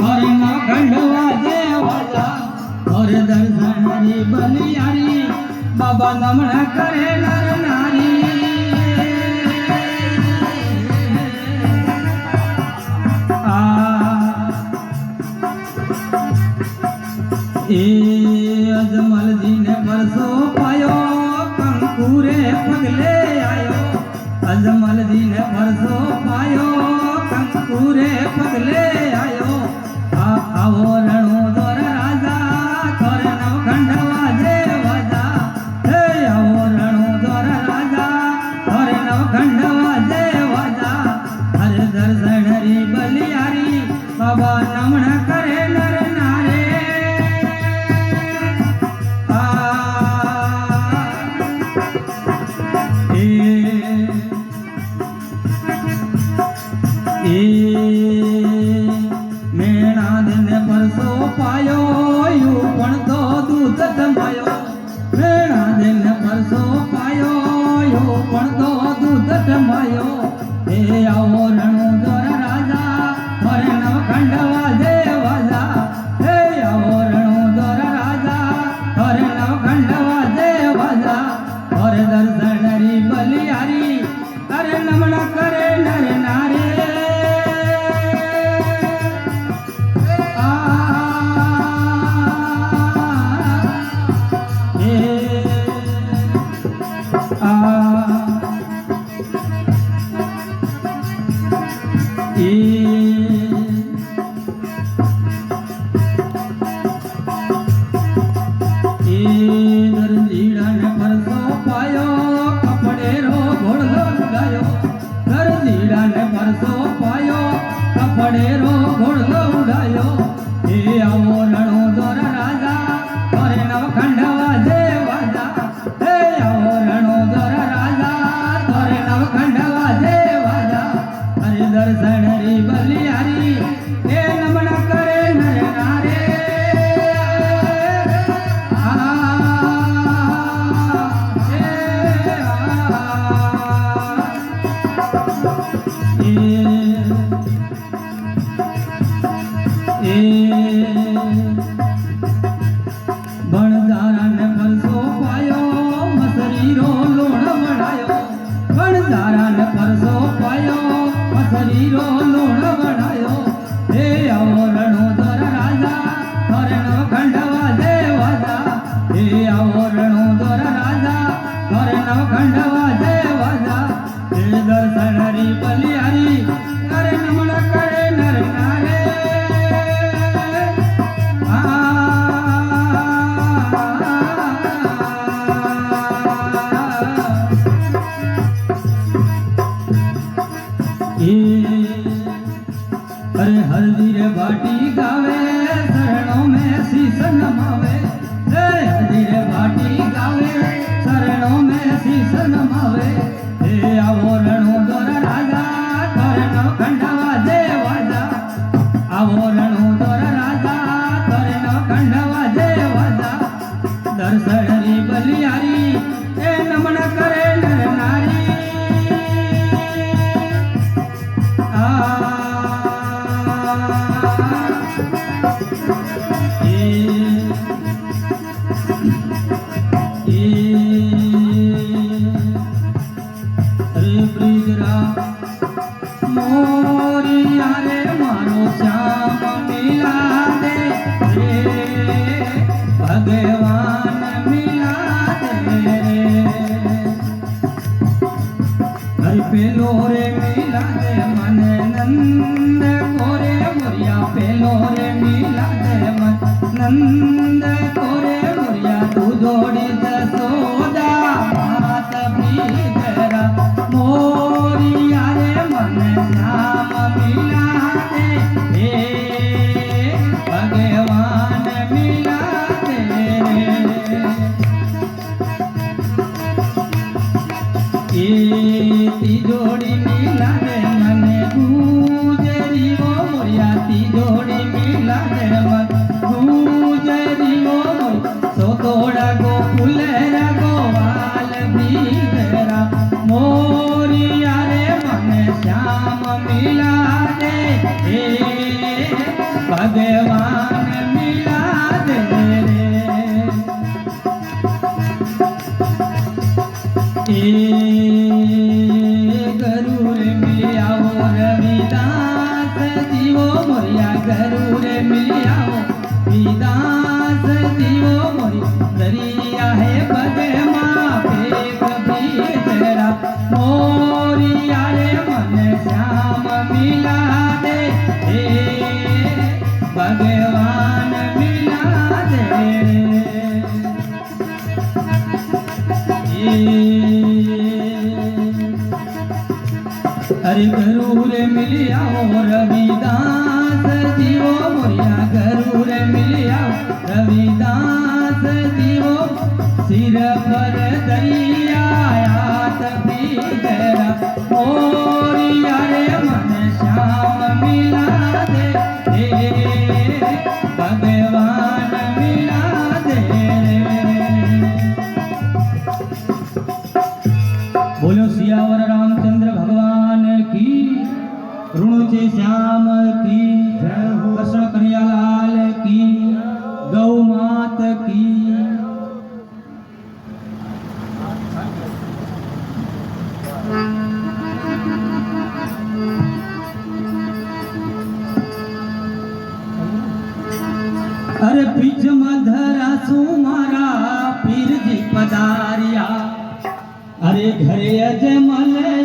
और नौ खंडवा देवाला और दर्शन री बलियारी बाबा नमन करे नर नारी अजमल जी ने परसो पायो कंकूरे पगले आयो अजमल जी ने परसो पायो कंकूरे पगले आयो आवो रणो दौर राजा थोरे नव खंडवा जे वाजा हे आवो रणो दौर राजा थोरे नव खंडवा जे वाजा हरे दर्शन री बलियारी बाबा नमन करे नर नारे मेणा दिन परसो पायो यू पण तो दूध जमायो मेणा दिन परसो पायो यू पण तो दूध जमायो हे आओ रणो दौर राजा और नव खंडवा जे वाजा हे आओ रणो दौर राजा और नव खंडवा जे वाजा और दर्शन री बलियारी अरे नमन करे नर नारे कपड़ेरो घोड़ो उड़ायो हे आओ रणो दौर राजा और नव खंडवा जे वाजा हे आओ रणो दौर राजा और नव खंडवा जे वाजा हरि दर्शन री बलियारी हे नमन करे नर नारे बणजारा ने परसो पायो मसरी रो लोण बनायो बणजारा ने परसो पायो मसरी रो लोण बनायो हे आओ रणो दौर राजा और नव खंडवा जे वाजा हे आओ रणो दौर राजा और नव खंडवा जे वाजा हे दर्शन री बलियारी करे नमन करे नर नारे अरे हल्दी रे बाटी गावे शरणों में शीश नमावे अरे हल्दी रे बाटी गावे शरणों में शीश नमावे हे आवो रणो दौर राजा थोरे नव खंडवा जे वाजा आवो रणो दौर राजा थोरे नव खंडवा जे वाजा दर्शन री बलियारी हे नमन करे नर नारी मोरिया रे मारो श्याम मिला दे रे भगवान मिला दे घर पेलो रे मिला दे मन नंद कोरे मोरिया पेलो रे मिला दे मन नंद कोरे मोरिया तू जोड़ी जसोदा मात बीजरा मोरिया रे मन श्याम मिला दे हे भगवान मिला दे जोड़ी मिला दे मने गुजरी वो मोरिया जोड़ी मिला दे मन गुजरी वो सो तोड़ा गो फुलेरा गोवाल बीजरा मोरिया रे मन श्याम मिला दे हे भगवान मिला दे रे गरुड़ मिलियाओ रविदास जीवो मोरिया गरुड़ मिलियाओ रविदास जीवो मोरी दरिया है बगमा पे कभी तेरा मोरिया रे मन श्याम मिला दे भगवान मिला दे अरे गरुड़ मिलियाओ रविदास जीवो मोरिया गरुड़ मिलियाओ रविदास जीवो सिर पर दरिया तभी तेरा मोरिया रे मन श्याम मिला दे भगवान मिला दे बोलो सियावर रामचंद्र भगवान की ऋणुचे श्याम की कृष्ण कन्हैयालाल की गौ मात की अरे बीच मधरा सुमारा पीर जी पधारिया अरे घरे अजमल